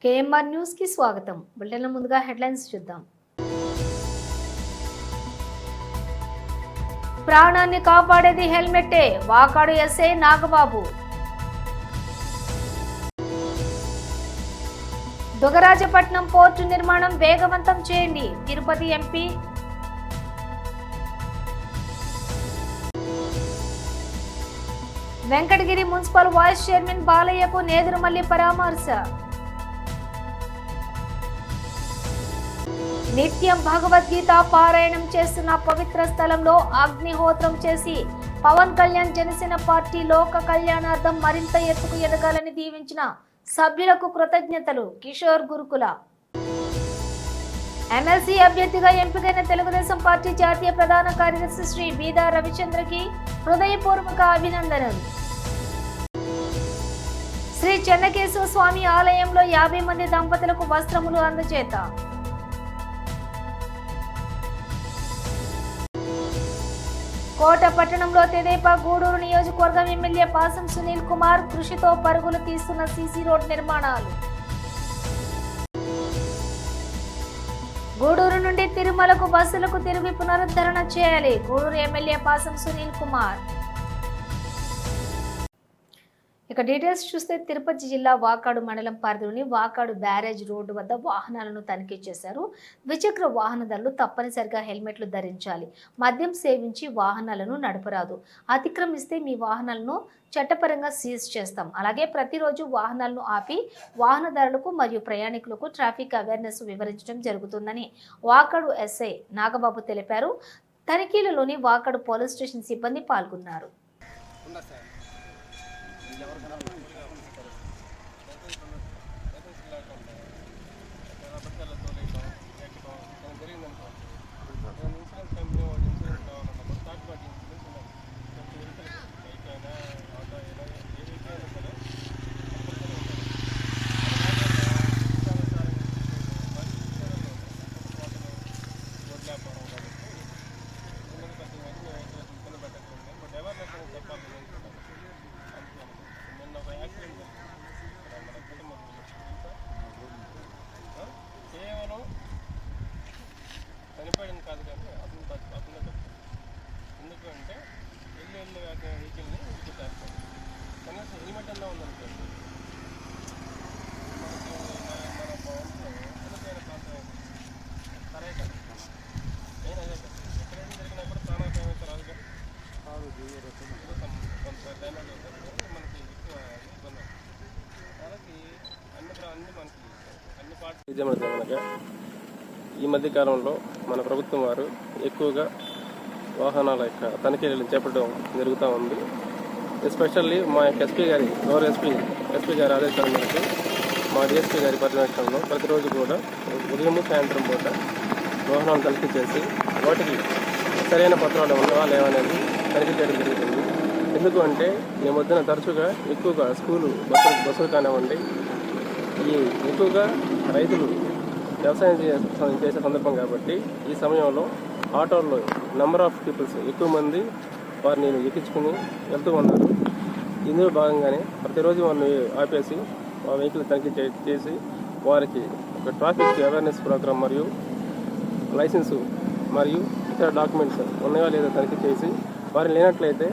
KMR news కి స్వాగతం. బులెటిన్ల ముందుగా హెడ్లైన్స్ చూద్దాం. ప్రాణాన్ని కాపాడేది హెల్మెట్టే, వాకాడు ఎస్ఐ నాగబాబు. దుగరాజపట్నం పోర్టు నిర్మాణం వేగవంతం చేయండి, Tirupati MP. Venkatagiri municipal vice chairman బాలయ్యకు నేదురుమల్లి పరామర్శ. నిత్యం భగవద్గీత పారాయణం చేస్తున్న పవిత్ర స్థలంలో అగ్నిహోత్రం చేసి పవన్ కళ్యాణ్ జనసేన పార్టీ లోక కళ్యాణార్థం మరింత ఎత్తుకు ఎదగాలని దీవించిన సభ్యులకు కృతజ్ఞతలు. కిషోర్ గురుకుల. ఎమ్మెల్సీ అభ్యర్థిగా ఎంపికైన తెలుగుదేశం పార్టీ జాతీయ ప్రధాన కార్యదర్శి శ్రీ బీదా రవిచంద్రకి హృదయపూర్వక అభినందనలు. శ్రీ చెన్నకేశవ స్వామి ఆలయంలో 50 మంది దంపతులకు వస్త్రములు అందజేత. కోట పట్టణంలో తెదేపా గూడూరు నియోజకవర్గం ఎమ్మెల్యే పాసం సునీల్ కుమార్ కృషితో పరుగులు తీస్తున్న సీసీ రోడ్ నిర్మాణాలు. గూడూరు నుండి తిరుమలకు బస్సులకు తిరిగి పునరుద్ధరణ చేయాలి, గూడూరు ఎమ్మెల్యే పాసం సునీల్ కుమార్. ఇక డీటెయిల్స్ చూస్తే తిరుపతి జిల్లా వాకాడు మండలం పరిధిలోని వాకాడు బ్యారేజ్ రోడ్డు వద్ద వాహనాలను తనిఖీ చేశారు. ద్విచక్ర వాహనదారులు తప్పనిసరిగా హెల్మెట్లు ధరించాలి, మద్యం సేవించి వాహనాలను నడపరాదు, అతిక్రమిస్తే మీ వాహనాలను చట్టపరంగా సీజ్ చేస్తాం. అలాగే ప్రతిరోజు వాహనాలను ఆపి వాహనదారులకు మరియు ప్రయాణికులకు ట్రాఫిక్ అవేర్నెస్ వివరించడం జరుగుతుందని వాకాడు ఎస్ఐ నాగబాబు తెలిపారు. తనిఖీలలోని వాకాడు పోలీస్ స్టేషన్ సిబ్బంది పాల్గొన్నారు. చనిపోయింది కాదు కానీ అతను ఎందుకంటే వెహికల్ని విడిచిపెట్టేస్తాం. కనీసం హెల్మెట్ అన్నా ఉందనుకోండి, మనకి మన చనిపోయిన ప్రాంతం సరే కదా, నేను అదే కదా ఎక్కడైనా జరిగినా కూడా ప్రాణాపాయం అయితే రాదు కదా, కొంత డ్యామేజ్ అవుతుంది మనకి ఎక్కువ ఇబ్బంది. వాళ్ళకి అన్ని మనకి అన్ని పార్టీ. ఈ మధ్యకాలంలో మన ప్రభుత్వం వారు ఎక్కువగా వాహనాల యొక్క తనిఖీలను చేపట్టడం జరుగుతూ ఉంది. ఎస్పెషల్లీ మా యొక్క గౌరవ ఎస్పీ గారి ఆదేశాల మేరకు మా డిఎస్పీ గారి పర్యవేక్షణలో ప్రతిరోజు కూడా ఉదయం సాయంత్రం పూట వాహనాలను తనిఖీ చేసి వాటికి సరైన పత్రాలు ఉన్నావా లేవనేది తనిఖీ చేయడం జరుగుతుంది. ఎందుకు అంటే ఈ మధ్యన తరచుగా ఎక్కువగా స్కూలు బస్సులు కానివ్వండి, ఈ ఎక్కువగా రైతులు వ్యవసాయం చేసే సందర్భం కాబట్టి ఈ సమయంలో ఆటోల్లో నెంబర్ ఆఫ్ పీపుల్స్ ఎక్కువ మంది వారిని ఎక్కించుకుని వెళ్తూ ఉన్నారు. ఇందులో భాగంగానే ప్రతిరోజు వారిని ఆపేసి ఆ వెహికల్ తనిఖీ చేసి వారికి ఒక ట్రాఫిక్ అవేర్నెస్ ప్రోగ్రాం మరియు లైసెన్సు మరియు ఇతర డాక్యుమెంట్స్ ఉన్నాయో లేదో తనిఖీ చేసి వారిని లేనట్లయితే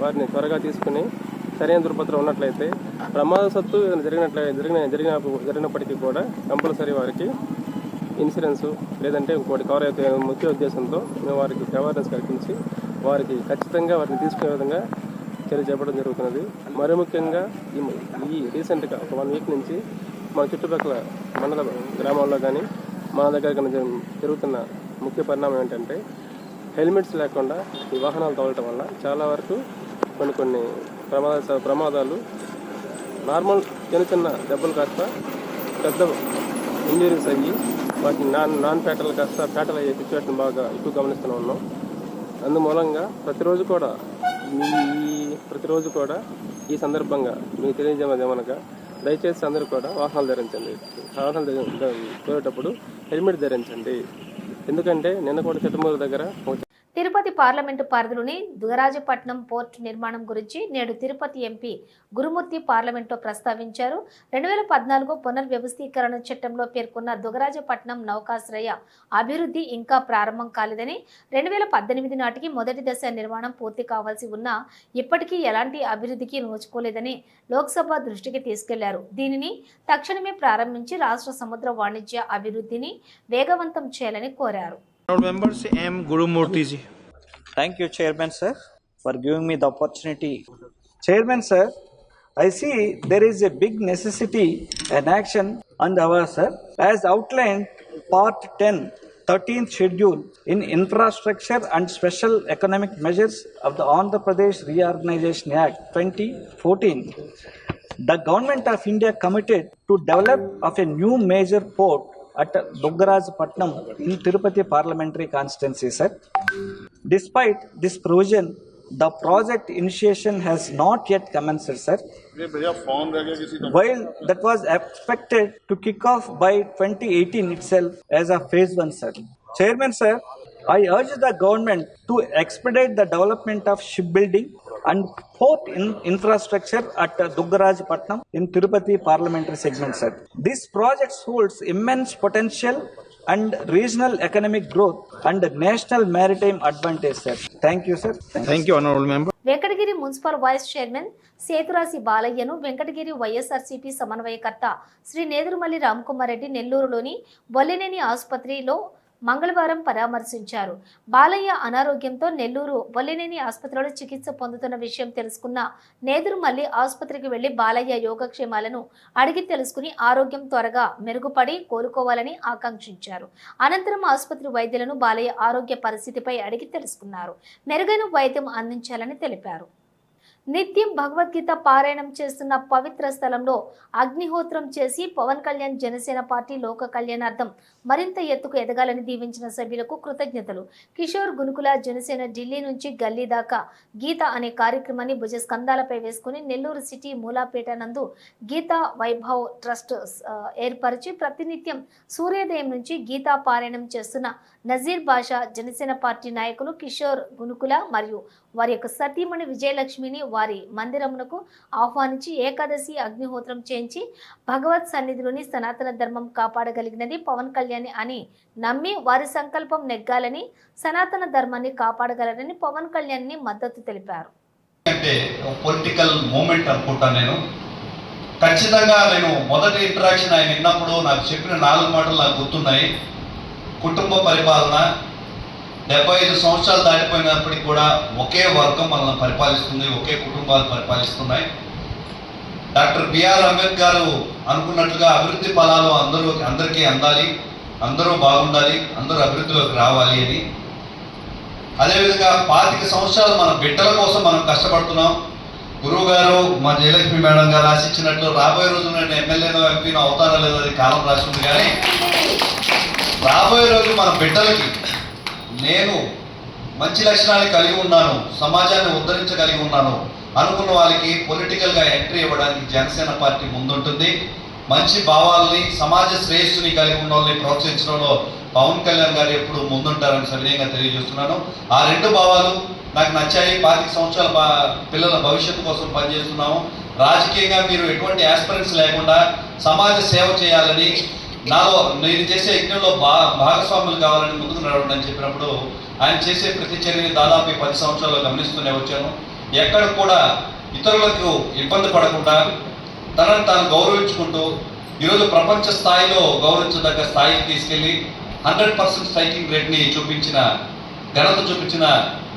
వారిని త్వరగా తీసుకుని సరైన దుర్పత్రం ఉన్నట్లయితే ప్రమాదవశాత్తు జరిగినప్పటికీ కూడా కంపల్సరీ వారికి ఇన్సూరెన్సు లేదంటే ఇంకోటి కవర్ అయితే ముఖ్య ఉద్దేశంతో మేము వారికి అవేర్నెస్ కల్పించి వారికి ఖచ్చితంగా వారిని తీసుకునే విధంగా చర్య చేపట్టడం జరుగుతున్నది. మరీ ముఖ్యంగా ఈ రీసెంట్గా ఒక 1 వీక్ నుంచి మన చుట్టుపక్కల మండల గ్రామాల్లో కానీ మన దగ్గర కానీ జరుగుతున్న ముఖ్య పరిణామం ఏంటంటే హెల్మెట్స్ లేకుండా ఈ వాహనాలు తోలటం వల్ల చాలా వరకు కొన్ని ప్రమాదాలు నార్మల్ చిన్న దెబ్బలు కాస్త పెద్ద ఇంజరీస్ అయ్యి వాటిని నాన్ ఫ్యాటల్ కాస్త ఫ్యాటల్ అయ్యే సిచ్యువేషన్ బాగా ఎక్కువ గమనిస్తూనే ఉన్నాం. అందుమూలంగా ప్రతిరోజు కూడా ఈ సందర్భంగా మీకు తెలియజేయమనగా దయచేసి అందరూ కూడా వాహనాలు ధరించండి. వాహనాలు తోలేటప్పుడు హెల్మెట్ ధరించండి. ఎందుకంటే నిన్న కూడా చిట్టమూరు దగ్గర తిరుపతి పార్లమెంటు పరిధిలోని దుగరాజపట్నం పోర్టు నిర్మాణం గురించి నేడు తిరుపతి ఎంపీ గురుమూర్తి పార్లమెంట్లో ప్రస్తావించారు. 2014 పునర్వ్యవస్థీకరణ చట్టంలో పేర్కొన్న దుగరాజపట్నం నౌకాశ్రయ అభివృద్ధి ఇంకా ప్రారంభం కాలేదని, 2018 నాటికి మొదటి దశ నిర్మాణం పూర్తి కావాల్సి ఉన్నా ఇప్పటికీ ఎలాంటి అభివృద్ధికి నోచుకోలేదని లోక్సభ దృష్టికి తీసుకెళ్లారు. దీనిని తక్షణమే ప్రారంభించి రాష్ట్ర సముద్ర వాణిజ్య అభివృద్ధిని వేగవంతం చేయాలని కోరారు. Members M. Gurumurthy ji. Thank you, Chairman sir, for giving me the opportunity. Chairman sir, I see there is a big necessity and action on our sir, as outlined Part 10, 13th Schedule in Infrastructure and Special Economic Measures of the Andhra Pradesh Reorganization Act 2014. The Government of India committed to develop of a new major port at Duggarajpatnam in Tirupati parliamentary constituency, sir. Despite this provision, the project initiation has not yet commenced, sir. While that was expected to kick off by 2018 itself as a phase 1, sir. Chairman, sir, I urge the government to expedite the development of shipbuilding and port infrastructure at Duggarajpatnam in Tirupati parliamentary segment, sir. This project holds immense potential and regional economic growth and national maritime advantage, sir. Thank you, sir. Thank you, honorable member. Venkatagiri municipal vice chairman Seturasi బాలయ్యను వెంకటగిరి వైఎస్ఆర్సీపీ సమన్వయకర్త శ్రీ నేదురుమల్లి రామకుమార్ రెడ్డి నెల్లూరులోని బొల్లినేని ఆసుపత్రిలో మంగళవారం పరామర్శించారు. బాలయ్య అనారోగ్యంతో నెల్లూరు బొల్లినేని ఆసుపత్రిలో చికిత్స పొందుతున్న విషయం తెలుసుకున్న నేదురుమల్లి ఆసుపత్రికి వెళ్లి బాలయ్య యోగక్షేమాలను అడిగి తెలుసుకుని ఆరోగ్యం త్వరగా మెరుగుపడి కోలుకోవాలని ఆకాంక్షించారు. అనంతరం ఆసుపత్రి వైద్యులను బాలయ్య ఆరోగ్య పరిస్థితిపై అడిగి తెలుసుకున్నారు. మెరుగైన వైద్యం అందించాలని తెలిపారు. నిత్యం భగవద్గీత పారాయణం చేస్తున్న పవిత్ర స్థలంలో అగ్నిహోత్రం చేసి పవన్ కళ్యాణ్ జనసేన పార్టీ లోక కళ్యాణార్థం మరింత ఎత్తుకు ఎదగాలని దీవించిన సభ్యులకు కృతజ్ఞతలు. కిషోర్ గునుకుల జనసేన ఢిల్లీ నుంచి గల్లీ దాకా గీత అనే కార్యక్రమాన్ని భుజస్కంధాలపై వేసుకుని నెల్లూరు సిటీ మూలాపేట నందు గీతా వైభవ్ ట్రస్ట్ ఏర్పరిచి ప్రతినిత్యం సూర్యోదయం నుంచి గీతా పారాయణం చేస్తున్న నజీర్ బాషా జనసేన పార్టీ నాయకులు కిషోర్ గునుకుల మరియు వారి యొక్క సతీమణి విజయలక్ష్మిని వారి మందిరమునకు ఆహ్వానించి ఏకాదశి అగ్నిహోత్రం చేయించి భగవత్ సన్నిధిలోని సనాతన ధర్మం కాపాడగలిగినది పవన్ కళ్యాణ్ అని నమ్మి వారి సంకల్పం నెగ్గాలని, సనాతన ధర్మాన్ని కాపాడగలరని పవన్ కళ్యాణ్ ని మద్దతు తెలిపారు. అంటే పొలిటికల్ మూమెంట్ అనుకుంటా. నేను ఖచ్చితంగా మొదటి ఇంటరాక్షన్ ఆయన విన్నప్పుడు నాకు చెప్పిన 4 మాటలు నాకు గుర్తున్నాయి. కుటుంబ పరిపాలన, 75 సంవత్సరాలు దాటిపోయినప్పటికీ కూడా ఒకే వర్గం మనల్ని పరిపాలిస్తుంది, ఒకే కుటుంబాలు పరిపాలిస్తున్నాయి. డాక్టర్ బిఆర్ అంబేద్కర్ అనుకున్నట్లుగా అభివృద్ధి ఫలాలు అందరికీ అందాలి, అందరూ బాగుండాలి, అందరూ అభివృద్ధిలోకి రావాలి అని. అదేవిధంగా 25 సంవత్సరాలు మన బిడ్డల కోసం మనం కష్టపడుతున్నాం. గురువు గారు మా జయలక్ష్మి మేడం గారు ఆశించినట్లు రాబోయే రోజున నేను ఎమ్మెల్యేనో ఎంపీనో అవుతానో లేదో అది కాలం రాసింది. కానీ రాబోయే రోజు మన బిడ్డలకి నేను మంచి లక్షణాలు కలిగి ఉన్నాను, సమాజాన్ని ఉద్ధరించగలిగి ఉన్నాను అనుకున్న వాళ్ళకి పొలిటికల్గా ఎంట్రీ ఇవ్వడానికి జనసేన పార్టీ ముందుంటుంది. మంచి భావాలని, సమాజ శ్రేయస్సుని కలిగి ఉన్న వాళ్ళని ప్రోత్సహించడంలో పవన్ కళ్యాణ్ గారు ఎప్పుడు ముందుంటారని సవినయంగా తెలియజేస్తున్నాను. ఆ 2 భావాలు నాకు నచ్చాయి. 25 సంవత్సరాల పిల్లల భవిష్యత్తు కోసం పనిచేస్తున్నాము. రాజకీయంగా మీరు ఎటువంటి ఆస్పిరెన్స్ లేకుండా సమాజ సేవ చేయాలని, నాలో నేను చేసే యజ్ఞంలో భాగస్వాములు కావాలని ముందుకు నడవండి అని చెప్పినప్పుడు ఆయన చేసే ప్రతి చర్యని దాదాపు 10 సంవత్సరాలు గమనిస్తూనే వచ్చాను. ఎక్కడ కూడా ఇతరులకు ఇబ్బంది పడకుండా తనను తాను గౌరవించుకుంటూ ఈరోజు ప్రపంచ స్థాయిలో గౌరవించదగ్గ స్థాయికి తీసుకెళ్ళి 100% స్ట్రైకింగ్ రేట్ని ఘనత చూపించిన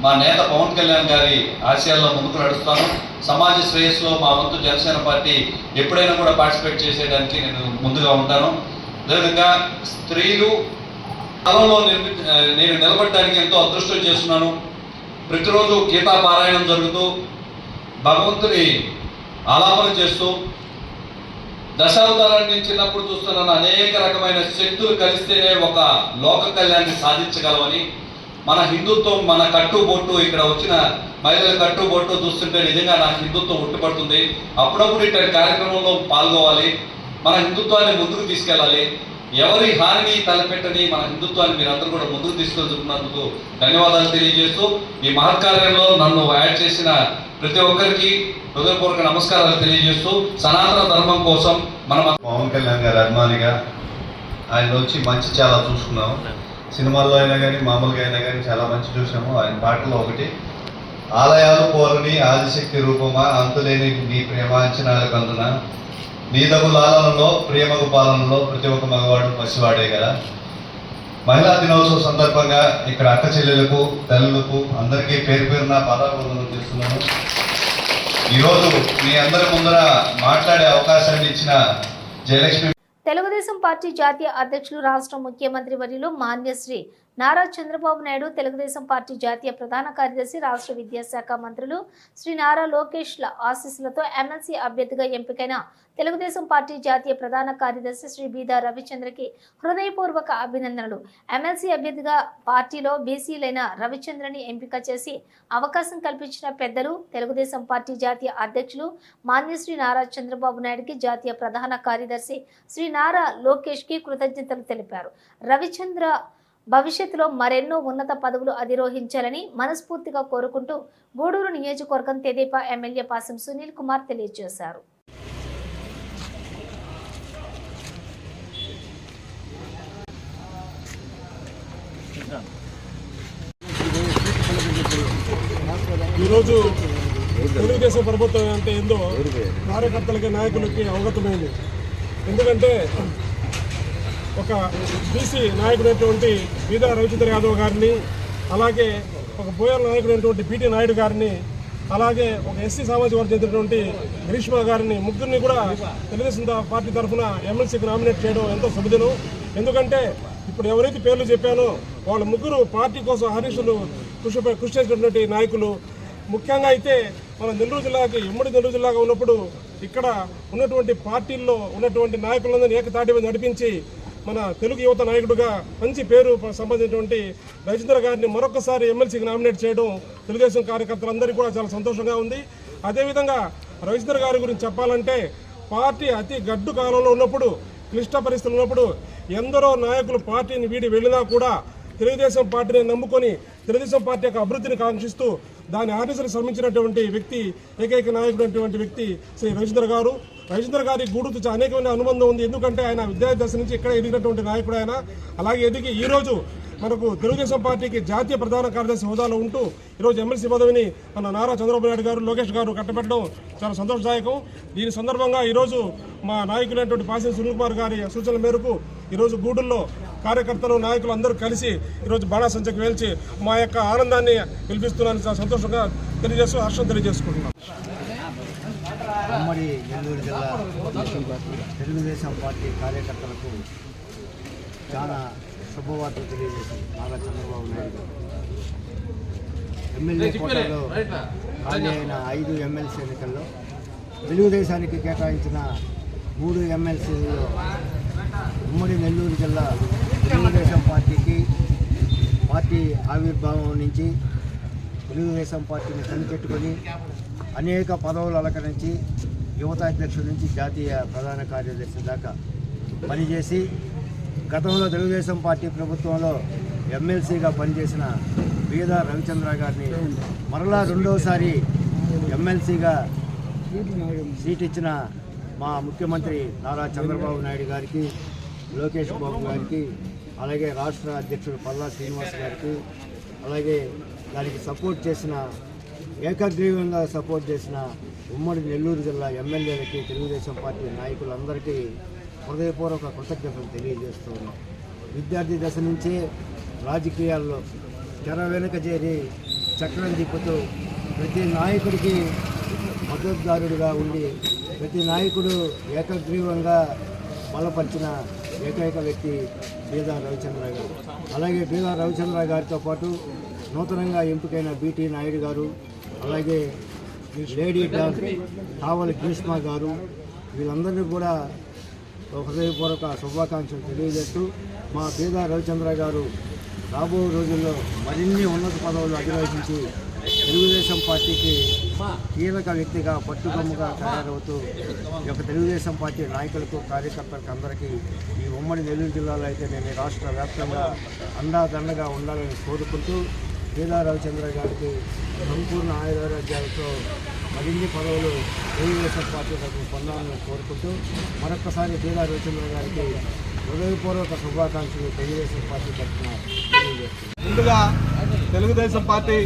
మా నేత పవన్ కళ్యాణ్ గారి ఆశయాల్లో ముందుకు నడుస్తాను. సమాజ శ్రేయస్సులో మా వంతు జనసేన పార్టీ ఎప్పుడైనా కూడా పార్టిసిపేట్ చేసేయడానికి నేను ముందుగా ఉంటాను. అదేవిధంగా స్త్రీలు స్థలంలో నేను నిలబడడానికి ఎంతో అదృష్టం చేస్తున్నాను. ప్రతిరోజు గీతా పారాయణం జరుగుతూ భగవంతుని ఆలాపన చేస్తూ దశావతారాన్ని చిన్నప్పుడు చూస్తున్నాను. అనేక రకమైన శక్తులు కలిస్తేనే ఒక లోక కళ్యాణాన్ని సాధించగలవని, మన హిందుత్వం, మన కట్టుబొట్టు, ఇక్కడ వచ్చిన మహిళల కట్టుబొట్టు చూస్తుంటే నిజంగా నాకు హిందుత్వం ఉట్టుపడుతుంది. అప్పుడప్పుడు ఇట్లాంటి కార్యక్రమంలో పాల్గొవాలి, మన హిందుత్వాన్ని ముందుకు తీసుకెళ్ళాలి. ఎవరి హానిని తలపెట్టని మన హిందుత్వాన్ని మీరందరూ కూడా ముందుకు తీసుకెళ్తున్నందుకు ధన్యవాదాలు తెలియజేస్తూ ఈ మహత్కార్యంలో నన్ను యాడ్ చేసిన ప్రతి ఒక్కరికి హృదయపూర్వక నమస్కారాలు తెలియజేస్తూ సనాతన ధర్మం కోసం మనం పవన్ కళ్యాణ్ గారి అభిమానిగా ఆయన వచ్చి మంచి చాలా చూసుకున్నాము. సినిమాల్లో అయినా కానీ మామూలుగా అయినా కానీ చాలా మంచి చూసాము. ఆయన పాటలో ఒకటి ఆలయాలు పోలని ఆదిశక్తి రూపమా అంతులేని నీ ప్రేమ అంచనాలకు అందున నీదగు లాలనలో ప్రేమకు పాలనలో ప్రతి ఒక్క మగవాడు పసివాడే కదా. మహిళా దినోత్సవం సందర్భంగా ఇక్కడ అక్క చెల్లెలకు తల్లులకు అందరికీ పేరు పేరున పాదాభివందనం చేస్తున్నాను. ఈరోజు మీ అందరి ముందర మాట్లాడే అవకాశాన్ని ఇచ్చిన జయలక్ష్మి తెలుగుదేశం పార్టీ జాతీయ అధ్యక్షులు రాష్ట్ర ముఖ్యమంత్రి వర్యులు మాన్యశ్రీ నారా చంద్రబాబు నాయుడు, తెలుగుదేశం పార్టీ జాతీయ ప్రధాన కార్యదర్శి, రాష్ట్ర విద్యాశాఖ మంత్రులు శ్రీ నారా లోకేష్ల ఆశీస్సులతో ఎమ్మెల్సీ అభ్యర్థిగా ఎంపికైన తెలుగుదేశం పార్టీ జాతీయ ప్రధాన కార్యదర్శి శ్రీ బీదా రవిచంద్రకి హృదయపూర్వక అభినందనలు. ఎమ్మెల్సీ అభ్యర్థిగా పార్టీలో బీసీలైన రవిచంద్రని ఎంపిక చేసి అవకాశం కల్పించిన పెద్దలు తెలుగుదేశం పార్టీ జాతీయ అధ్యక్షులు మాన్యశ్రీ నారా చంద్రబాబు నాయుడుకి, జాతీయ ప్రధాన కార్యదర్శి శ్రీ నారా లోకేష్కి కృతజ్ఞతలు తెలిపారు. రవిచంద్ర భవిష్యత్తులో మరెన్నో ఉన్నత పదవులు అధిరోహించాలని మనస్ఫూర్తిగా కోరుకుంటూ గూడూరు నియోజకవర్గం తెదేపా ఎమ్మెల్యే పాసం సునీల్ కుమార్ తెలియజేశారు. ఈరోజు తెలుగుదేశం ప్రభుత్వం అంటే ఏందో కార్యకర్తలకి నాయకులకి అవగతమైంది. ఎందుకంటే ఒక బీసీ నాయకుడైనటువంటి బీదా రవిచంద్ర యాదవ్ గారిని, అలాగే ఒక బోయర్ నాయకుడైనటువంటి పిటి నాయుడు గారిని, అలాగే ఒక ఎస్సీ సామాజిక వర్గం చెందినటువంటి గ్రీష్మ గారిని, ముగ్గురిని కూడా తెలుగుదేశం పార్టీ తరఫున ఎమ్మెల్సీకి నామినేట్ చేయడం ఎంతో శుభదినం. ఎందుకంటే ఇప్పుడు ఎవరైతే పేర్లు చెప్పానో వాళ్ళ ముగ్గురు పార్టీ కోసం హరీషులు కృషి చేసినటువంటి నాయకులు. ముఖ్యంగా అయితే మన నెల్లూరు జిల్లాకి ఉమ్మడి నెల్లూరు జిల్లాగా ఉన్నప్పుడు ఇక్కడ ఉన్నటువంటి పార్టీల్లో ఉన్నటువంటి నాయకులందరినీ ఏకతాటి మీద నడిపించి మన తెలుగు యువత నాయకుడిగా మంచి పేరు సంబంధించినటువంటి రవిచంద్ర గారిని మరొకసారి ఎమ్మెల్సీకి నామినేట్ చేయడం తెలుగుదేశం కార్యకర్తలందరికీ కూడా చాలా సంతోషంగా ఉంది. అదేవిధంగా రవిచంద్ర గారి గురించి చెప్పాలంటే పార్టీ అతి గడ్డు కాలంలో ఉన్నప్పుడు, క్లిష్ట పరిస్థితులు ఉన్నప్పుడు ఎందరో నాయకులు పార్టీని వీడి వెళ్ళినా కూడా తెలుగుదేశం పార్టీని నమ్ముకొని తెలుగుదేశం పార్టీ యొక్క అభివృద్ధిని కాంక్షిస్తూ దాని ఆఫీసులు శ్రమించినటువంటి వ్యక్తి, ఏకైక నాయకుడైనటువంటి వ్యక్తి శ్రీ రవిచంద్ర గారు. రవిచంద్ర గారి గూడుతో అనేకమైన అనుబంధం ఉంది. ఎందుకంటే ఆయన విద్యార్థి దశ నుంచి ఇక్కడ ఎదిగినటువంటి నాయకుడు ఆయన. అలాగే ఎదిగి ఈరోజు మనకు తెలుగుదేశం పార్టీకి జాతీయ ప్రధాన కార్యదర్శి హోదాలో ఉంటూ ఈరోజు ఎమ్మెల్సీ పదవిని మన నారా చంద్రబాబు నాయుడు గారు, లోకేష్ గారు కట్టబెట్టడం చాలా సంతోషదాయకం. దీని సందర్భంగా ఈరోజు మా నాయకులైనటువంటి పాసం సునీల్ కుమార్ గారి సూచనల మేరకు ఈరోజు గూడూరులో కార్యకర్తలు, నాయకులు అందరూ కలిసి ఈరోజు బాణాసంచకు వేల్చి మా యొక్క ఆనందాన్ని పిలిపిస్తున్నాను. చాలా సంతోషంగా తెలియజేస్తూ హర్షం తెలియజేసుకుంటున్నాం. ఉమ్మడి నెల్లూరు జిల్లా తెలుగుదేశం పార్టీ కార్యకర్తలకు చాలా శుభవార్త తెలియజేసింది నారా చంద్రబాబు నాయుడు. ఎమ్మెల్యే కోటాలో ఖాళీ అయిన 5 ఎమ్మెల్సీ ఎన్నికల్లో తెలుగుదేశానికి కేటాయించిన 3 ఎమ్మెల్సీలలో ఉమ్మడి నెల్లూరు జిల్లా తెలుగుదేశం పార్టీకి పార్టీ ఆవిర్భావం నుంచి తెలుగుదేశం పార్టీని కనిపెట్టుకొని అనేక పదవులు అలంకరించి యువత అధ్యక్షుడి నుంచి జాతీయ ప్రధాన కార్యదర్శి దాకా పనిచేసి గతంలో తెలుగుదేశం పార్టీ ప్రభుత్వంలో ఎమ్మెల్సీగా పనిచేసిన బీదా రవిచంద్ర గారిని మరలా రెండోసారి ఎమ్మెల్సీగా సీట్ ఇచ్చిన మా ముఖ్యమంత్రి నారా చంద్రబాబు నాయుడు గారికి, లోకేష్ బాబు గారికి, అలాగే రాష్ట్ర అధ్యక్షుడు పల్లా శ్రీనివాస్ గారికి, అలాగే దానికి సపోర్ట్ చేసిన, ఏకగ్రీవంగా సపోర్ట్ చేసిన ఉమ్మడి నెల్లూరు జిల్లా ఎమ్మెల్యేలకి, తెలుగుదేశం పార్టీ నాయకులందరికీ హృదయపూర్వక కృతజ్ఞతలు తెలియజేస్తూ ఉన్నాం. విద్యార్థి దశ నుంచే రాజకీయాల్లో తెర వెనుక చేరి చక్రం తిప్పుతూ ప్రతి నాయకుడికి మద్దతుదారుడిగా ఉండి ప్రతి నాయకుడు ఏకగ్రీవంగా బలపరిచిన ఏకైక వ్యక్తి బీదా రవిచంద్ర గారు. అలాగే బీదా రవిచంద్ర గారితో పాటు నూతనంగా ఎంపికైన బీటీ నాయుడు గారు, అలాగే లేడీ డాక్ కావలి గ్రీష్మ గారు, వీళ్ళందరినీ కూడా హృదయపూర్వక శుభాకాంక్షలు తెలియజేస్తూ మా బీదా రవిచంద్ర గారు రాబో రోజుల్లో మరిన్ని ఉన్నత పదవులు అధిరోహించి తెలుగుదేశం పార్టీకి కీలక వ్యక్తిగా పట్టుకొమ్మగా తయారవుతూ ఈ యొక్క తెలుగుదేశం పార్టీ నాయకులకు కార్యకర్తలకు అందరికీ ఈ ఉమ్మడి నెల్లూరు జిల్లాలో అయితే నేను రాష్ట్ర వ్యాప్తంగా అండాదండగా ఉండాలని కోరుకుంటూ బీదా రవిచంద్ర గారికి సంపూర్ణ ఆయురారోగ్యాలతో మరిన్ని పదవులు తెలుగుదేశం పార్టీ తరఫున పొందాలని కోరుకుంటూ మరొకసారి బీదా రవిచంద్ర గారికి హృదయపూర్వక శుభాకాంక్షలు తెలుగుదేశం పార్టీ తరఫున తెలియజేస్తున్నాను. ముందుగా తెలుగుదేశం పార్టీ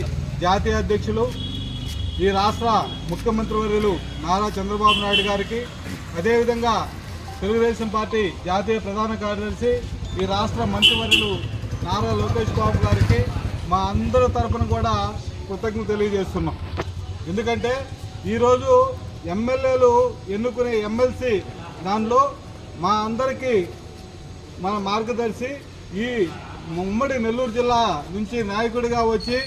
జాతీయ అధ్యక్షులు ఈ రాష్ట్ర ముఖ్యమంత్రి వర్యులు నారా చంద్రబాబు నాయుడు గారికి, అదేవిధంగా తెలుగుదేశం పార్టీ జాతీయ ప్రధాన కార్యదర్శి ఈ రాష్ట్ర మంత్రివర్యులు నారా లోకేష్ బాబు గారికి మా అందరి తరఫున కూడా కృతజ్ఞతలు తెలియజేస్తున్నాం. ఎందుకంటే ఈరోజు ఎమ్మెల్యేలు ఎన్నుకునే ఎమ్మెల్సీ దానిలో మా అందరికీ మన మార్గదర్శి ఈ ఉమ్మడి నెల్లూరు జిల్లా నుంచి నాయకుడిగా వచ్చి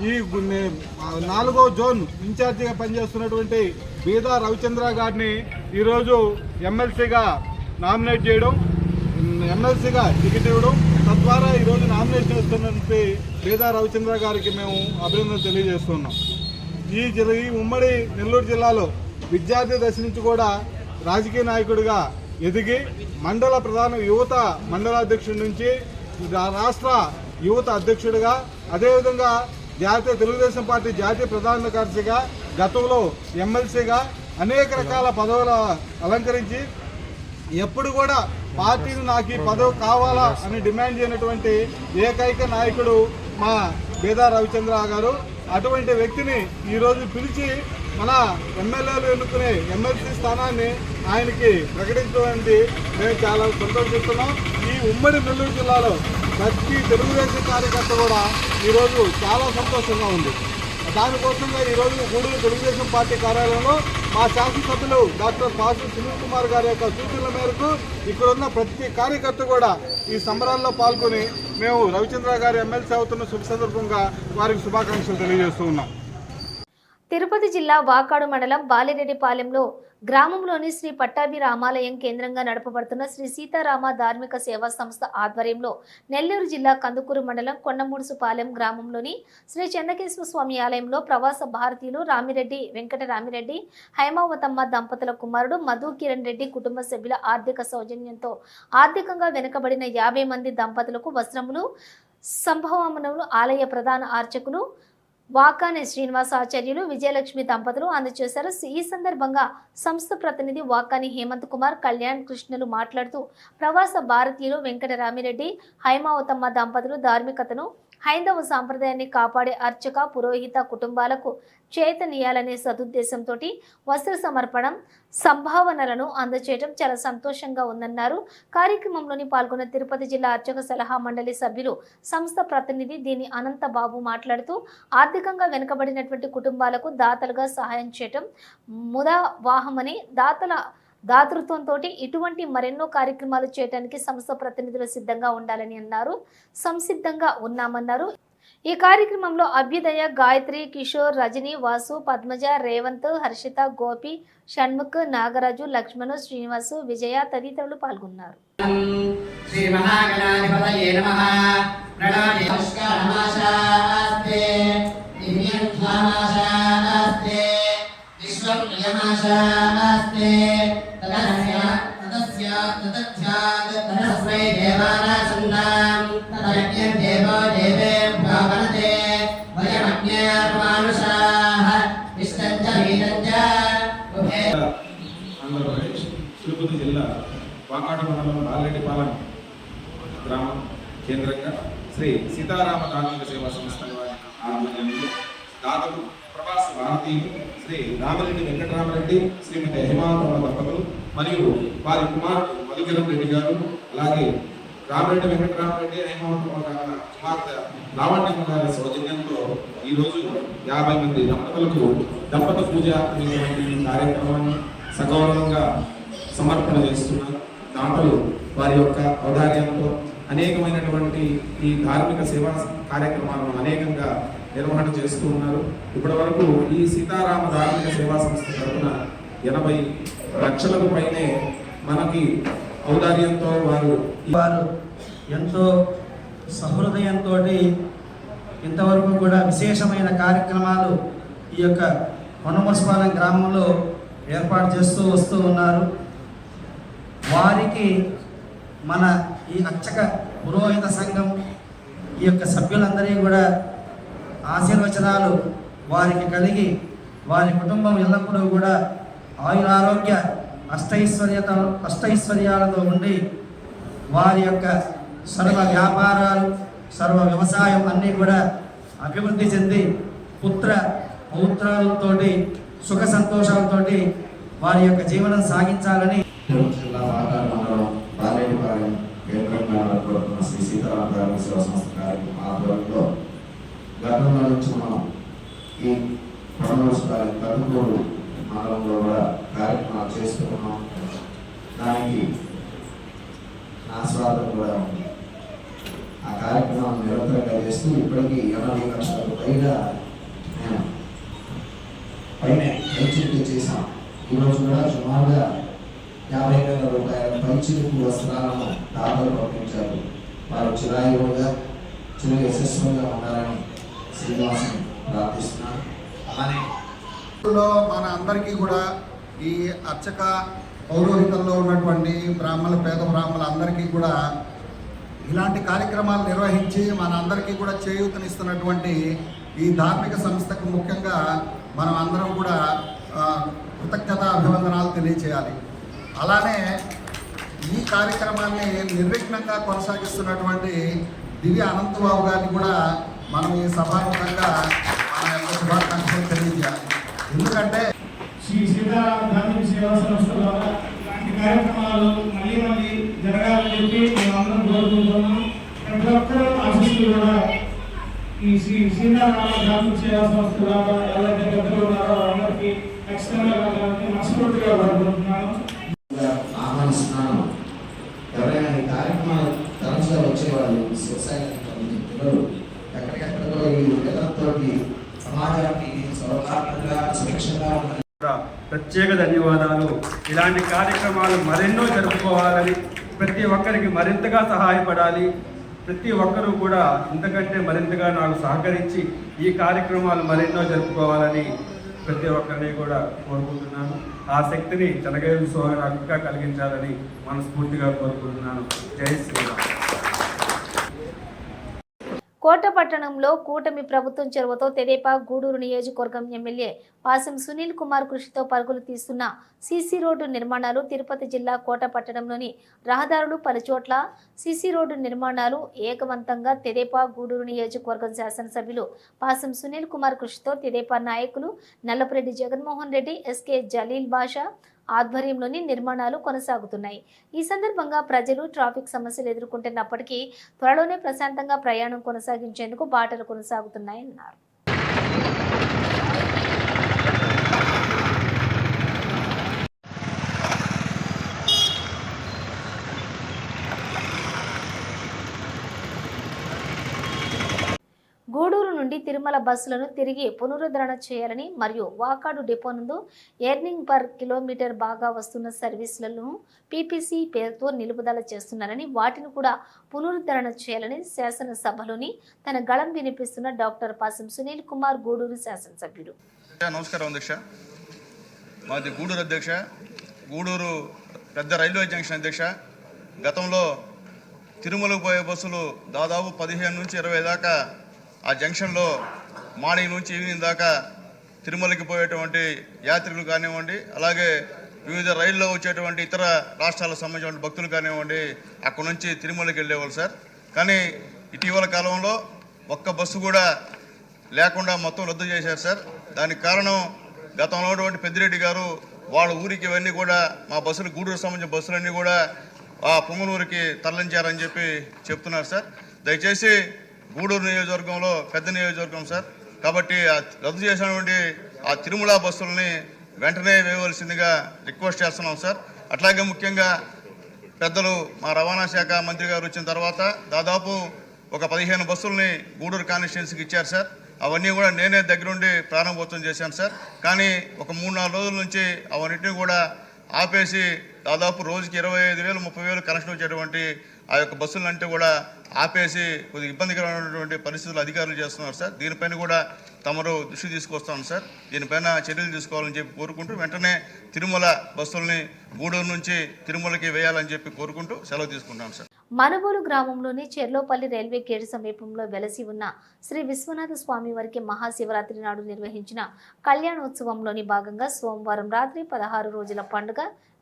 ఈ 4వ జోన్ ఇన్ఛార్జిగా పనిచేస్తున్నటువంటి బీదా రవిచంద్ర గారిని ఈరోజు ఎమ్మెల్సీగా నామినేట్ చేయడం, ఎమ్మెల్సీగా టికెట్ ఇవ్వడం, తద్వారా ఈరోజు నామినేషన్ చేస్తున్నటువంటి బీదా రవిచంద్ర గారికి మేము అభినందనలు తెలియజేస్తున్నాం. ఈ ఉమ్మడి నెల్లూరు జిల్లాలో విద్యార్థి దశ నుంచి కూడా రాజకీయ నాయకుడిగా ఎదిగి మండల ప్రధాన యువత మండలాధ్యక్షుడి నుంచి రాష్ట్ర యువత అధ్యక్షుడిగా, అదేవిధంగా జాతీయ తెలుగుదేశం పార్టీ జాతీయ ప్రధాన కార్యదర్శిగా, గతంలో ఎమ్మెల్సీగా అనేక రకాల పదవులు అలంకరించి ఎప్పుడు కూడా పార్టీని నాకు ఈ పదవి కావాలా అని డిమాండ్ చేయనటువంటి ఏకైక నాయకుడు మా బీదా రవిచంద్ర గారు. అటువంటి వ్యక్తిని ఈరోజు పిలిచి మన ఎమ్మెల్యేలు ఎన్నుకునే ఎమ్మెల్సీ స్థానాన్ని ఆయనకి ప్రకటించడానికి మేము చాలా సంతోషిస్తున్నాం. ఈ ఉమ్మడి నెల్లూరు జిల్లాలో ప్రతి తెలుగుదేశం కార్యకర్త కూడా ఈరోజు చాలా సంతోషంగా ఉంది. దానికోసంగా ఈరోజు గూడూరు తెలుగుదేశం పార్టీ కార్యాలయంలో మా శాసనసభ్యులు డాక్టర్ పాసు సునీల్ కుమార్ గారి యొక్క సూచనల మేరకు ఇక్కడున్న ప్రతి కార్యకర్త కూడా ఈ సంబరాల్లో పాల్గొని మేము రవిచంద్ర గారి ఎమ్మెల్సీ అవుతున్న శుభ సందర్భంగా వారికి శుభాకాంక్షలు తెలియజేస్తూ ఉన్నాం. తిరుపతి జిల్లా వాకాడు మండలం బాలిరెడ్డిపాలెంలో గ్రామంలోని శ్రీ పట్టాభి రామాలయం కేంద్రంగా నడపబడుతున్న శ్రీ సీతారామ ధార్మిక సేవా సంస్థ ఆధ్వర్యంలో నెల్లూరు జిల్లా కందుకూరు మండలం కొండముడుసుపాలెం గ్రామంలోని శ్రీ చెన్నకేశ్వర స్వామి ఆలయంలో ప్రవాస భారతీయులు రామిరెడ్డి వెంకట రామిరెడ్డి హైమావతమ్మ దంపతుల కుమారుడు మధు కిరణ్ రెడ్డి కుటుంబ సభ్యుల ఆర్థిక సౌజన్యంతో ఆర్థికంగా వెనుకబడిన 50 మంది దంపతులకు వస్త్రములు, సంభవములు ఆలయ ప్రధాన అర్చకులు వాకానే శ్రీనివాస ఆచార్యులు, విజయలక్ష్మి దంపతులు అందజేశారు. ఈ సందర్భంగా సంస్థ ప్రతినిధి వాకాని హేమంత్ కుమార్, కళ్యాణ్ కృష్ణులు మాట్లాడుతూ ప్రవాస భారతీయులు వెంకట రామిరెడ్డి, హైమావతమ్మ దంపతులు ధార్మికతను, హైందవ సాంప్రదాయాన్ని కాపాడే అర్చక పురోహిత కుటుంబాలకు చేతనీయాలనే సదుద్దేశంతో వస్త్ర సమర్పణం, సంభావనలను అందజేయడం చాలా సంతోషంగా ఉందన్నారు. కార్యక్రమంలోని పాల్గొన్న తిరుపతి జిల్లా అర్చక సలహా మండలి సభ్యులు, సంస్థ ప్రతినిధి దీని అనంతబాబు మాట్లాడుతూ ఆర్థికంగా వెనుకబడినటువంటి కుటుంబాలకు దాతలుగా సహాయం చేయటం ముదావాహమని, దాతృత్వంతో ఇటువంటి మరెన్నో కార్యక్రమాలు చేయడానికి సంస్థ ప్రతినిధులు సిద్ధంగా ఉండాలని అన్నారు. సంసిద్ధంగా ఉన్నామన్నారు. ఈ కార్యక్రమంలో అభ్యుదయ, గాయత్రి, కిషోర్, రజని, వాసు, పద్మజ, రేవంత్, హర్షిత, గోపి, షణ్ముఖ్, నాగరాజు, లక్ష్మణు, శ్రీనివాసు, విజయ తదితరులు పాల్గొన్నారు. ఆంధ్రప్రదేశ్ తిరుపతి జిల్లా వాకాడు మండలం బాలిరెడ్డిపాలెం గ్రామం కేంద్రంగా శ్రీ సీతారామ ధార్మిక సేవా సంస్థ ఆధ్వర్యంలో దాదాపు ప్రవాస భారతీయులు శ్రీ రామిరెడ్డి వెంకటరామరెడ్డి, శ్రీమతి హేమావతమ్మ దంపతులు మరియు వారి కుమారుడు మధుకిరణ్ రెడ్డి గారు, అలాగే రామిరెడ్డి వెంకటరామరెడ్డి, హేమావతమ్మ గారి కుమార్తె లావణ్యమ్మ గారి సౌజన్యంతో ఈరోజు 50 మంది దంపతులకు దంపత పూజ అనేటువంటి కార్యక్రమాన్ని సగౌరవంగా సమర్పణ చేస్తున్నారు. దాంట్లో వారి యొక్క ఔదార్యంతో అనేకమైనటువంటి ఈ ధార్మిక సేవా కార్యక్రమాలను అనేకంగా నిర్వహణ చేస్తూ ఉన్నారు. ఇప్పటి వరకు ఈ సీతారామ ధార్మిక సేవా సంస్థ తరఫున 80 లక్షలకు పైనే మనకి ఔదార్యంతో వారు ఎంతో సహృదయంతో ఇంతవరకు కూడా విశేషమైన కార్యక్రమాలు ఈ యొక్క కొండమురసపాలెం గ్రామంలో ఏర్పాటు చేస్తూ వస్తూ ఉన్నారు. వారికి మన ఈ అర్చక పురోహిత సంఘం ఈ యొక్క సభ్యులందరికీ కూడా ఆశీర్వచనాలు వారికి కలిగి వారి కుటుంబం ఎల్లప్పుడూ కూడా ఆయురారోగ్య అష్టైశ్వర్యాలతో ఉండి వారి యొక్క సర్వ వ్యాపారాలు సర్వ వ్యవసాయం అన్నీ కూడా అభివృద్ధి చెంది పౌత్రాలతోటి సుఖ సంతోషాలతోటి వారి యొక్క జీవనం సాగించాలని జిల్లా వాకాడు మండలం బాలేటిపాలెం కేంద్రంగా నడపబడుతున్న శ్రీ సీతారామ ధార్మిక సేవా సంస్థ కార్యక్రమం ఆధ్వర్యంలో గతంలో నుంచి మనం ఈ కొండమురసపాలెం కందుకూరు మండలంలో కూడా కార్యక్రమాలు చేస్తున్నాం. దానికి ఆస్వాదం కూడా ఉంది. ఆ కార్యక్రమాన్ని నిరంతరంగా చేస్తూ ఇప్పటికీ 80 లక్షలకు పైగా నేను పైచిలుకు చేశాం. ఈరోజు కూడా సుమారుగా 50,000 రూపాయల పైచిలుకు వస్త్రాలను దాతలు పంపించారు. వారు చిరాయువుగా చిరు యశస్సుగా ఉండాలని శ్రీనివాసం ప్రార్థిస్తున్నాను. అలానే మన అందరికీ కూడా ఈ అర్చక పౌరోహితంలో ఉన్నటువంటి పేద బ్రాహ్మణులు అందరికీ కూడా ఇలాంటి కార్యక్రమాలు నిర్వహించి మన అందరికీ కూడా చేయూతనిస్తున్నటువంటి ఈ ధార్మిక సంస్థకు ముఖ్యంగా మనం అందరం కూడా కృతజ్ఞత అభివందనాలు తెలియచేయాలి. అలానే ఈ కార్యక్రమాన్ని నిర్విఘ్నంగా కొనసాగిస్తున్నటువంటి దివ్య అనంతబాబు గారిని కూడా మనం ఈ సభాముఖంగా మన యొక్క శుభాకాంక్షలు తెలియజేయాలి. ఎందుకంటే శ్రీ సీతారామ ధార్మిక సేవా సంస్థ ద్వారా ఇలాంటి కార్యక్రమాలు మళ్ళీ జరగాలని చెప్పి మేము అందరం కోరుకుంటున్నాం. ప్రతి ఒక్కరూ ఆశిస్తూ కూడా ఈ శ్రీ సీతారామ ధార్మిక సేవా సంస్థ ద్వారా ఎవరైతే పెద్దలు ఉన్నారో అందరికీ ఖచ్చితంగా మనస్ఫూర్తిగా కోరుకుంటున్నాను, ఆహ్వానిస్తున్నాను. ఎవరైనా ఈ కార్యక్రమాలు తరచుగా వచ్చేవాళ్ళు శివసాయి పిల్లలు ఎక్కడికెక్కడితో ఈ విధంతో సమాజానికి సౌహార్దంగా సురక్షంగా ప్రత్యేక ధన్యవాదాలు. ఇలాంటి కార్యక్రమాలు మరెన్నో జరుపుకోవాలని, ప్రతి ఒక్కరికి మరింతగా సహాయపడాలి. ప్రతి ఒక్కరూ కూడా ఇంతకంటే మరింతగా నాకు సహకరించి ఈ కార్యక్రమాలు మరెన్నో జరుపుకోవాలని ప్రతి ఒక్కరిని కూడా కోరుకుంటున్నాను. ఆ శక్తిని చెనగేరు నాకు ఇంకా కలిగించాలని మనస్ఫూర్తిగా కోరుకుంటున్నాను. జై శ్రీరామ్. కోట పట్టణంలో కూటమి ప్రభుత్వం చొరవతో తెదేపా గూడూరు నియోజకవర్గం ఎమ్మెల్యే పాసం సునీల్ కుమార్ కృషితో పరుగులు తీస్తున్న సీసీ రోడ్డు నిర్మాణాలు, తిరుపతి జిల్లా కోట పట్టణంలోని రహదారులు పలుచోట్ల సీసీ రోడ్డు నిర్మాణాలు ఏకవంతంగా తెదేపా గూడూరు నియోజకవర్గం శాసనసభ్యులు పాసం సునీల్ కుమార్ కృషితో తెదేపా నాయకులు నల్లపురెడ్డి జగన్మోహన్ రెడ్డి, ఎస్కే జలీల్ బాషా ఆధ్వర్యంలోని నిర్మాణాలు కొనసాగుతున్నాయి. ఈ సందర్భంగా ప్రజలు ట్రాఫిక్ సమస్యలు ఎదుర్కొంటున్నప్పటికీ త్వరలోనే ప్రశాంతంగా ప్రయాణం కొనసాగించేందుకు బాటలు కొనసాగుతున్నాయన్నారు. గూడూరు నుండి తిరుమల బస్సులను తిరిగి పునరుద్ధరణ చేయాలని మరియు వాకాడు డిపో నందు ఎర్నింగ్ పర్ కిలోమీటర్ బాగా వస్తున్న సర్వీసులను పీపీసీ పేరుతో నిలుపుదల చేస్తున్నారని, వాటిని కూడా పునరుద్ధరణ చేయాలని శాసనసభలోని తన గళం వినిపిస్తున్న డాక్టర్ పాసం సునీల్ కుమార్ గూడూరు శాసనసభ్యుడు. నమస్కారం అధ్యక్ష. మాది గూడూరు అధ్యక్ష. గూడూరు పెద్ద రైల్వే జంక్షన్ అధ్యక్ష. గతంలో తిరుమలకు పోయే బస్సులు దాదాపు 15 నుంచి 20 దాకా ఆ జంక్షన్లో మార్నింగ్ నుంచి ఈవినింగ్ దాకా తిరుమలకి పోయేటువంటి యాత్రికులు కానివ్వండి, అలాగే వివిధ రైల్లో వచ్చేటువంటి ఇతర రాష్ట్రాలకు సంబంధించిన భక్తులు కానివ్వండి, అక్కడ నుంచి తిరుమలకి వెళ్ళేవాళ్ళు సార్. కానీ ఇటీవల కాలంలో ఒక్క బస్సు కూడా లేకుండా మొత్తం రద్దు చేశారు సార్. దానికి కారణం గతంలో ఉన్నటువంటి పెద్దిరెడ్డి గారు వాళ్ళ ఊరికి ఇవన్నీ కూడా మా బస్సులు గూడూరు సంబంధించిన బస్సులన్నీ కూడా ఆ పొంగనూరుకి తరలించారని చెప్పి చెప్తున్నారు సార్. దయచేసి గూడూరు నియోజకవర్గంలో పెద్ద నియోజకవర్గం సార్, కాబట్టి రద్దు చేసినటువంటి ఆ తిరుమల బస్సులని వెంటనే వేయవలసిందిగా రిక్వెస్ట్ చేస్తున్నాం సార్. అట్లాగే ముఖ్యంగా పెద్దలు మా రవాణా శాఖ మంత్రి గారు వచ్చిన తర్వాత దాదాపు ఒక 15 బస్సులని గూడూరు కాన్స్టిట్యున్సీకి ఇచ్చారు సార్. అవన్నీ కూడా నేనే దగ్గరుండి ప్రారంభోత్సవం చేశాను సార్. కానీ ఒక 3-4 రోజుల నుంచి అవన్నింటినీ కూడా ఆపేసి దాదాపు రోజుకి 25,000 30,000 కనెక్షన్ వచ్చేటువంటి ఆ యొక్క బస్సులంటే కూడా ఆపేసి కొద్దిగా ఇబ్బందికరమైనటువంటి పరిస్థితులు అధికారులు చేస్తున్నారు సార్. దీనిపైన కూడా తమరు దృష్టి తీసుకొస్తాం సార్. దీనిపైన చర్యలు తీసుకోవాలని చెప్పి కోరుకుంటూ వెంటనే తిరుమల బస్సుల్ని గూడూరు నుంచి తిరుమలకి వేయాలని చెప్పి కోరుకుంటూ సెలవు తీసుకుంటాం సార్. మనుబోలు గ్రామంలోని చెర్లోపల్లి రైల్వే గేట్ సమీపంలో వెలసి ఉన్న శ్రీ విశ్వనాథ స్వామి వారికి మహాశివరాత్రి నాడు నిర్వహించిన కళ్యాణోత్సవంలోని భాగంగా సోమవారం రాత్రి 16 రోజుల పండుగ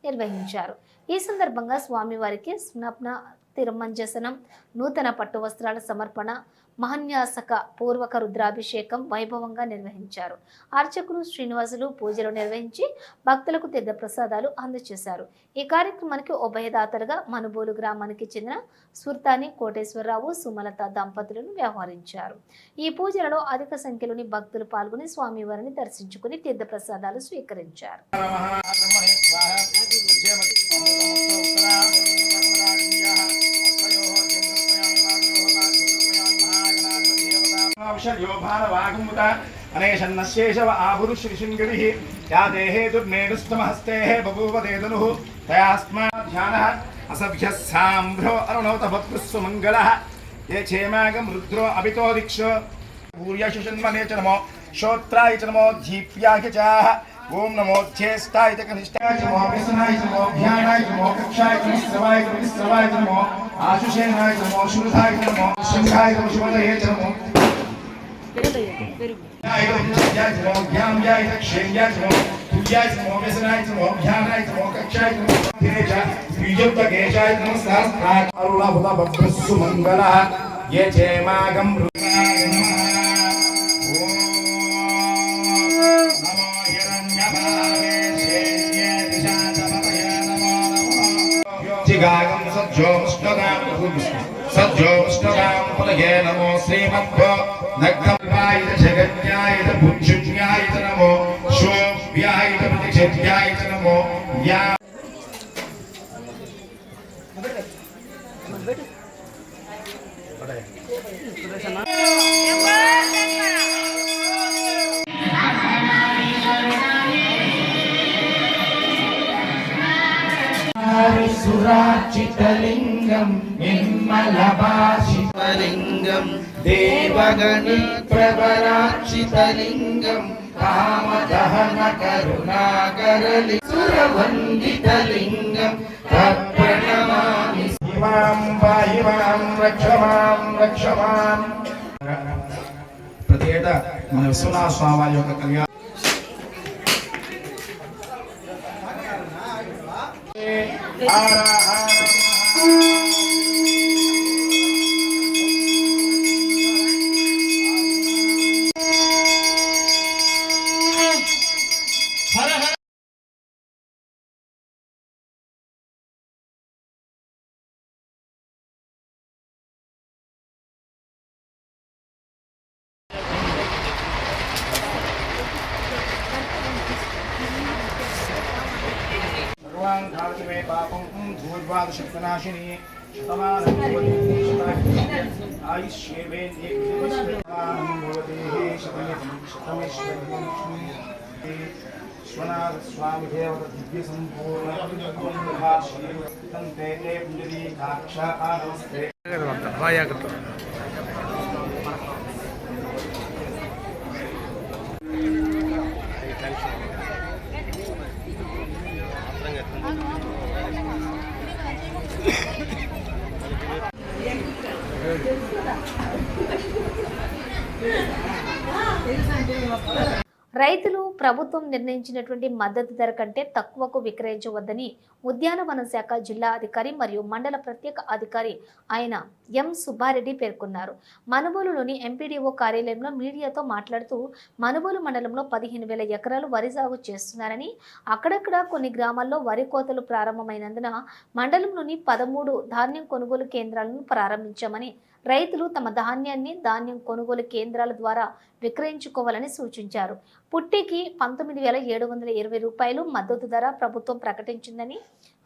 నిర్వహించారు. ఈ సందర్భంగా స్వామివారికి స్నప్న తిరుమంజసనం, నూతన పట్టు వస్త్రాల సమర్పణ, మహన్యాసక పూర్వక రుద్రాభిషేకం వైభవంగా నిర్వహించారు. అర్చకులు శ్రీనివాసులు పూజలు నిర్వహించి భక్తులకు తీర్థ ప్రసాదాలు అందజేశారు. ఈ కార్యక్రమానికి ఉభయదాతలుగా మనుబోలు గ్రామానికి చెందిన సుర్తాని కోటేశ్వరరావు, సుమలత దంపతులను వ్యవహరించారు. ఈ పూజలలో అధిక సంఖ్యలోని భక్తులు పాల్గొని స్వామివారిని దర్శించుకుని తీర్థ ప్రసాదాలు స్వీకరించారు. అనేశన్నశేషవ ఆభురు శ్రీశృంగిరిః యా దేహే దుర్నేడుస్తమహస్తేః బభూవ దేదనుః తయాస్మాధ్యానః అసభ్యः సాంభ్రో అరుణోత భక్తుస్సు మంగళః ఏ క్షేమాగం రుద్రో అభితో దిక్షో భూర్యశుషన్మనే చ నమో శ్రోత్రాయ చ నమో ధీప్యాయ చ ఓం నమో జ్యేష్ఠాయ చ కనిష్ఠాయ చ నమో వ్యసనాయ చ నమో ధ్యానాయ చ నమో కక్షాయ చ శ్రవాయ చ విశ్రవాయ చ నమో ఆశుషేనాయ చ నమో శురుధాయ చ నమో శంఖాయ చ శుభదయే చ నమో సజ్జోష్ణదాం పునగే నమో శ్రీమద్భో నగ్నపాయిత జగజ్ఞాయిత భుజ్యుజ్ఞాయిత నమో శోభ్యాయిత ప్రతిక్షజ్ఞాయిత నమో యా సురార్చితలింగం నిర్మలభాషితలింగం దేవగణి ప్రవరార్చితలింగం కామదహన కరుణాకరలి సురవందితలింగం తత్ప్రణమామి ఇమాం వాయుమాం రక్షమాం రక్షమాం. ప్రతి ఏటా మన విశ్వనాథ స్వామి వారి యొక్క కళ్యాణం పాపం భూర్వాదశక్తనాశిని విశ్వనాథ స్వామి దేవత దివ్య సంపూర్ణ రైతులు ప్రభుత్వం నిర్ణయించినటువంటి మద్దతు ధర కంటే తక్కువకు విక్రయించవద్దని ఉద్యానవన శాఖ జిల్లా అధికారి మరియు మండల ప్రత్యేక అధికారి ఆయన ఎం సుబ్బారెడ్డి పేర్కొన్నారు. మనుబోలులోని ఎంపీడీఓ కార్యాలయంలో మీడియాతో మాట్లాడుతూ మనుబోలు మండలంలో 15,000 ఎకరాలు వరి సాగు చేస్తున్నారని, అక్కడక్కడ కొన్ని గ్రామాల్లో వరి కోతలు ప్రారంభమైనందున మండలంలోని 13 ధాన్యం కొనుగోలు కేంద్రాలను ప్రారంభించామని, రైతులు తమ ధాన్యాన్ని ధాన్యం కొనుగోలు కేంద్రాల ద్వారా విక్రయించుకోవాలని సూచించారు. పుట్టికి 19,720 రూపాయలు మద్దతు ధర ప్రభుత్వం ప్రకటించిందని,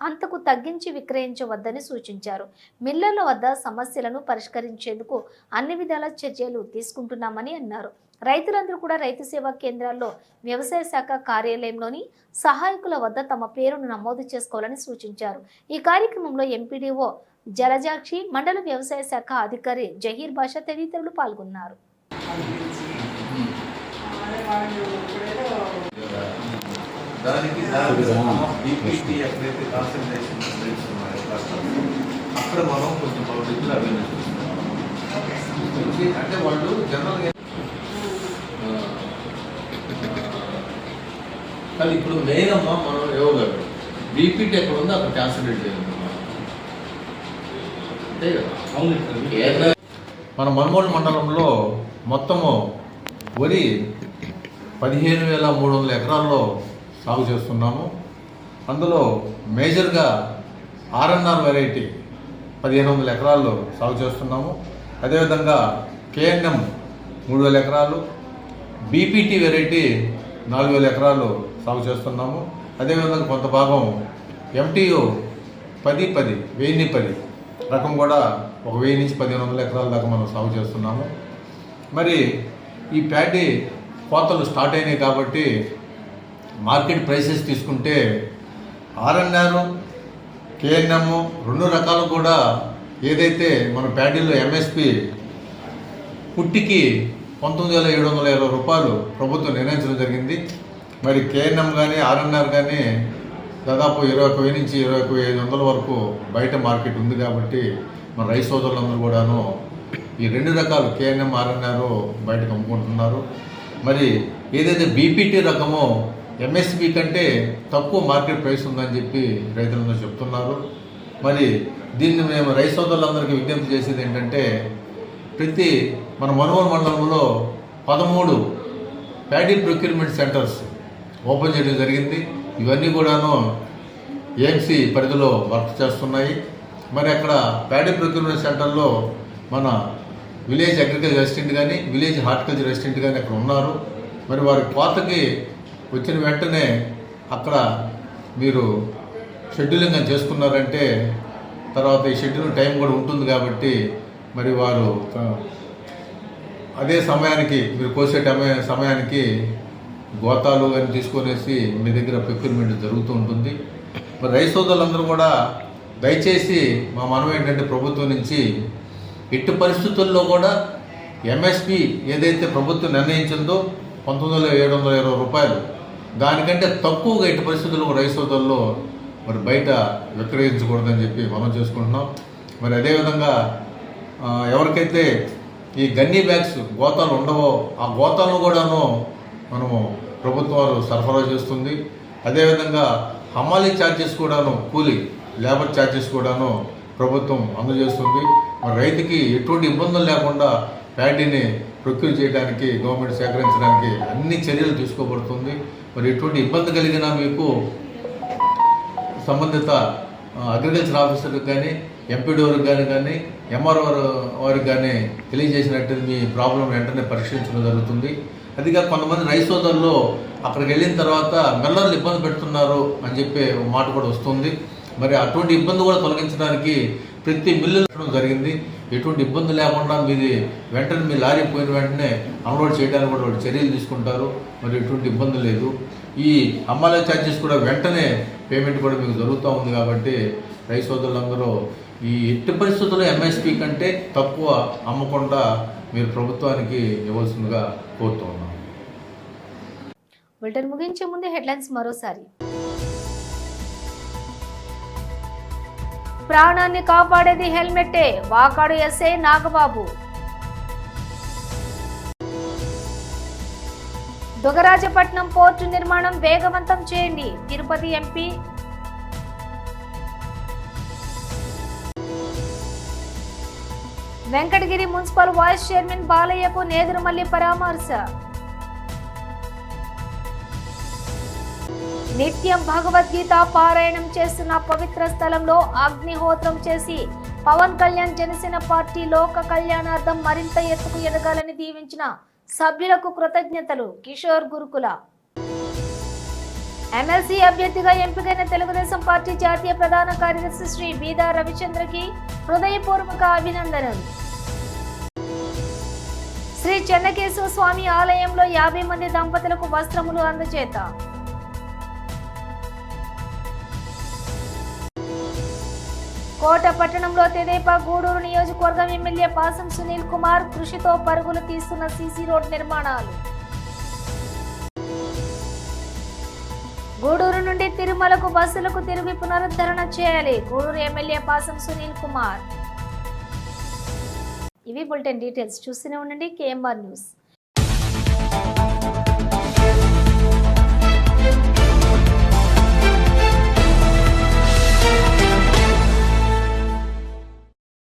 అంతకు తగ్గించి విక్రయించవద్దని సూచించారు. మిల్లర్ల వద్ద సమస్యలను పరిష్కరించేందుకు అన్ని విధాల చర్యలు తీసుకుంటున్నామని అన్నారు. రైతులందరూ కూడా రైతు సేవా కేంద్రాల్లో వ్యవసాయ శాఖ కార్యాలయంలోని సహాయకుల వద్ద తమ పేరును నమోదు చేసుకోవాలని సూచించారు. ఈ కార్యక్రమంలో ఎంపీడీఓ జలజాక్షి, మండల వ్యవసాయ శాఖ అధికారి జహీర్ బాషా తదితరులు పాల్గొన్నారు. దానికి బీపీటీ ఎక్కడైతే కాన్సన్ట్రేషన్ రేట్స్ ఉన్నాయో అక్కడ మనం కొంచెం పబ్లిక్లో అవేర్నెస్ చూస్తున్నాం. అంటే వాళ్ళు జనరల్గా కానీ ఇప్పుడు మెయిన్ అమ్మా మనం ఇవ్వగలరు బీపీటీ ఎక్కడ ఉందో అక్కడ కాన్సన్ట్రేట్ చేయాలమ్మా. అంతే కదా. మన మనుగోడు మండలంలో మొత్తము వరి 15,300 ఎకరాల్లో సాగు చేస్తున్నాము. అందులో మేజర్గా ఆర్ఎన్ఆర్ వెరైటీ 1,500 ఎకరాల్లో సాగు చేస్తున్నాము. అదేవిధంగా కేఎన్ఎం 3,000 ఎకరాలు, బీపీటీ వెరైటీ 4,000 ఎకరాలు సాగు చేస్తున్నాము. అదేవిధంగా కొంత భాగం ఎంటీయు 1010 రకం కూడా 1,000 నుంచి 1,500 ఎకరాల దాకా మనం సాగు చేస్తున్నాము. మరి ఈ ప్యాడీ కోతలు స్టార్ట్ అయినాయి కాబట్టి మార్కెట్ ప్రైసెస్ తీసుకుంటే ఆర్ఎన్ఆర్, కేఎన్ఎం 2 రకాలు కూడా ఏదైతే మన ప్యాడీలో ఎంఎస్పి పుట్టికి 19,720 రూపాయలు ప్రభుత్వం నిర్ణయించడం జరిగింది. మరి కేఎన్ఎం కానీ ఆర్ఎన్ఆర్ కానీ దాదాపు 21,000 నుంచి 21,500 వరకు బయట మార్కెట్ ఉంది కాబట్టి మన రైస్ సోదరులందరూ కూడాను ఈ 2 రకాలు కేఎన్ఎం, ఆర్ఎన్ఆర్ బయటకు అమ్ముకుంటున్నారు. మరి ఏదైతే బీపీటీ రకమో ఎంఎస్పి కంటే తక్కువ మార్కెట్ ప్రైస్ ఉందని చెప్పి రైతులందరూ చెప్తున్నారు. మరి దీన్ని మేము రైతు సోదరులందరికీ విజ్ఞప్తి చేసేది ఏంటంటే ప్రతి మన మనుగోడు మండలంలో 13 ప్యాడీ ప్రొక్యూర్మెంట్ సెంటర్స్ ఓపెన్ చేయడం జరిగింది. ఇవన్నీ కూడాను ఏఎంసీ పరిధిలో వర్క్ చేస్తున్నాయి. మరి అక్కడ ప్యాడీ ప్రొక్యూర్మెంట్ సెంటర్లో మన విలేజ్ అగ్రికల్చర్ రెసిడెంట్ కానీ విలేజ్ హార్టికల్చర్ రెసిడెంట్ కానీ అక్కడ ఉన్నారు. మరి వారి కోతకి వచ్చిన వెంటనే అక్కడ మీరు షెడ్యూలింగ్ అని చేసుకున్నారంటే తర్వాత ఈ షెడ్యూల్ టైం కూడా ఉంటుంది కాబట్టి మరి వారు అదే సమయానికి మీరు కోసే సమయానికి గోతాలు అని తీసుకొనేసి మీ దగ్గర ప్రొక్యూర్మెంట్ జరుగుతూ ఉంటుంది. మరి రైతు సోదరులందరూ కూడా దయచేసి మా మనం ఏంటంటే ప్రభుత్వం నుంచి ఎట్టి పరిస్థితుల్లో కూడా ఎంఎస్పి ఏదైతే ప్రభుత్వం నిర్ణయించిందో 19,720 రూపాయలు దానికంటే తక్కువగా ఎట్టి పరిస్థితుల్లో రైతు సోదరుల్లో మరి బయట విక్రయించకూడదని చెప్పి మనం చేసుకుంటున్నాం. మరి అదేవిధంగా ఎవరికైతే ఈ గన్నీ బ్యాగ్స్ గోతాలు ఉండవో ఆ గోతాలను కూడాను మనము ప్రభుత్వం వారు సరఫరా చేస్తుంది. అదేవిధంగా హమాలీ ఛార్జెస్ కూడాను కూలీ లేబర్ ఛార్జెస్ కూడాను ప్రభుత్వం అందజేస్తుంది. మరి రైతుకి ఎటువంటి ఇబ్బందులు లేకుండా ప్యాడీని ప్రొక్యూర్ చేయడానికి గవర్నమెంట్ సేకరించడానికి అన్ని చర్యలు తీసుకోబడుతుంది. మరి ఎటువంటి ఇబ్బంది కలిగినా మీకు సంబంధిత అగ్రికల్చర్ ఆఫీసర్కి కానీ ఎంపీడీఓకి కానీ ఎంఆర్ఓ వారికి కానీ తెలియజేసినట్టు మీ ప్రాబ్లం వెంటనే పరిష్కరించడం జరుగుతుంది. అదిగా కొంతమంది రైతు సోదరులు అక్కడికి వెళ్ళిన తర్వాత మిల్లర్లు ఇబ్బంది పెడుతున్నారు అని చెప్పే మాట కూడా వస్తుంది. మరి అటువంటి ఇబ్బంది కూడా తొలగించడానికి ప్రతి మిల్లు జరిగింది. ఎటువంటి ఇబ్బంది లేకుండా మీది వెంటనే మీ లారీ పోయిన వెంటనే అన్లోడ్ చేయడానికి కూడా వాళ్ళు చర్యలు తీసుకుంటారు. మరి ఎటువంటి ఇబ్బంది లేదు. ఈ హమాలీ ఛార్జెస్ కూడా వెంటనే పేమెంట్ కూడా మీకు జరుగుతూ ఉంది. కాబట్టి రైతు సోదరులందరూ ఈ ఎట్టి పరిస్థితుల్లో ఎంఎస్పి కంటే తక్కువ అమ్మకుండా మీరు ప్రభుత్వానికి ఇవ్వాల్సిందిగా కోరుతూ ఉన్నాం. బులెటిన్ ముగించే ముందు హెడ్లైన్స్ మరోసారి. ప్రాణాన్ని కాపాడేది హెల్మెట్టే, వాకాడు ఎస్ఐ నాగబాబు. దుగరాజపట్నం పోర్టు నిర్మాణం వేగవంతం చేయండి, Tirupati MP. Venkatagiri municipal vice chairman బాలయ్యకు నేదురుమల్లి పరామర్శ. నిత్యం భగవద్గీత పారాయణం చేస్తున్న పవిత్ర స్థలంలో అగ్నిహోత్రం చేసి పవన్ కళ్యాణ్ జనసేన పార్టీ లోక కళ్యాణార్థం మరింత ఎత్తుకు ఎదగాలని దీవించిన సభ్యులకు కృతజ్ఞతలు, కిషోర్ గురుకుల. ఎమ్మెల్సీ అభ్యర్థిగా ఎంపికైన తెలుగుదేశం పార్టీ జాతీయ ప్రధాన కార్యదర్శి శ్రీ బీదా రవిచంద్రకి హృదయపూర్వక అభినందనలు. శ్రీ చెన్నకేశవ స్వామి ఆలయంలో 50 మంది దంపతులకు వస్త్రములు అందజేత. కోట పట్టణంలో తెదేపా గూడూరు నియోజకవర్గం ఎమ్మెల్యే పాసం సునీల్ కుమార్ కృషితో పరుగులు తీస్తున్న సీసీ రోడ్ నిర్మాణాలు. గూడూరు నుండి తిరుమలకు బస్సులకు తిరిగి పునరుద్ధరణ చేయాలి. గూడూరు ఎమ్మెల్యే పాసం సునీల్ కుమార్. ఇవి బులెటిన్ డీటెయిల్స్. చూస్తూనే ఉండండి KMR న్యూస్.